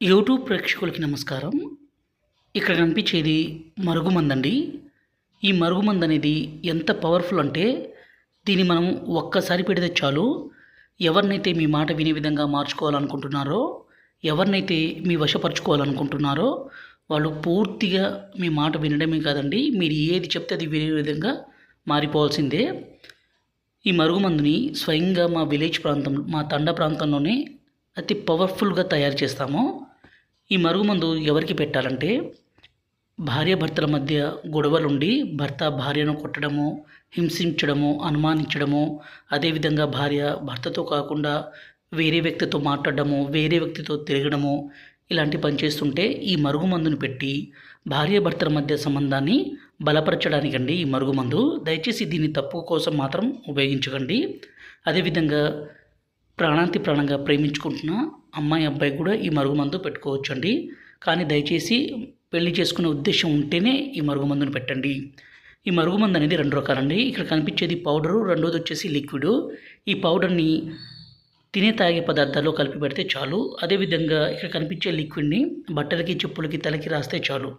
YouTube ప్రేక్షకులకి నమస్కారం. ఇక్కడ కనిపించేది మరుగుమందండి. ఈ మరుగుమందు అనేది ఎంత పవర్ఫుల్ అంటే దీన్ని మనం ఒక్కసారి పెడితే చాలు. ఎవరినైతే మీ మాట వినే విధంగా మార్చుకోవాలనుకుంటున్నారో, ఎవరినైతే మీ వశపరుచుకోవాలనుకుంటున్నారో వాళ్ళు పూర్తిగా మీ మాట వినడమే కాదండి, మీరు ఏది చెప్తే అది వినే విధంగా మారిపోవాల్సిందే. ఈ మరుగుమందుని స్వయంగా మా విలేజ్ ప్రాంతం, మా తండా ప్రాంతంలోనే అతి పవర్ఫుల్గా తయారు చేస్తాము. ఈ మరుగుమందు ఎవరికి పెట్టాలంటే, భార్యాభర్తల మధ్య గొడవలుండి భర్త భార్యను కొట్టడము, హింసించడము, అనుమానించడము, అదేవిధంగా భార్య భర్తతో కాకుండా వేరే వ్యక్తితో మాట్లాడడము, వేరే వ్యక్తితో తిరగడము, ఇలాంటి పని చేస్తుంటే ఈ మరుగుమందుని పెట్టి భార్యాభర్తల మధ్య సంబంధాన్ని బలపరచడానికండి ఈ మరుగుమందు. దయచేసి దీన్ని తప్పు కోసం మాత్రం ఉపయోగించకండి. అదేవిధంగా ప్రాణాంతి ప్రాణంగా ప్రేమించుకుంటున్న అమ్మాయి అబ్బాయి కూడా ఈ మరుగుమందు పెట్టుకోవచ్చండి. కానీ దయచేసి పెళ్లి చేసుకునే ఉద్దేశం ఉంటేనే ఈ మరుగుమందుని పెట్టండి. ఈ మరుగుమందు అనేది 2 రకాలండి. ఇక్కడ కనిపించేది పౌడరు, రెండోది వచ్చేసి లిక్విడు. ఈ పౌడర్ని తినే తాగే పదార్థాల్లో కలిపి పెడితే చాలు. అదేవిధంగా ఇక్కడ కనిపించే లిక్విడ్ని బట్టలకి, చెప్పులకి, తలకి రాస్తే చాలు.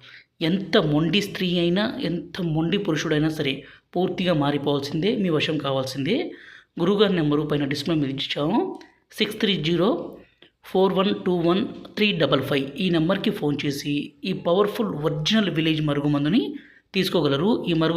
ఎంత మొండి స్త్రీ అయినా, ఎంత మొండి పురుషుడైనా సరే పూర్తిగా మారిపోవాల్సిందే, మీ వశం కావాల్సిందే. గురువుగారి నెంబరు పైన డిస్ప్లే మీద ఇచ్చాము. 6304121355 ఈ నెంబర్కి ఫోన్ చేసి ఈ పవర్ఫుల్ ఒరిజినల్ విలేజ్ మరుగుమందుని తీసుకోగలరు. ఈ మరుగు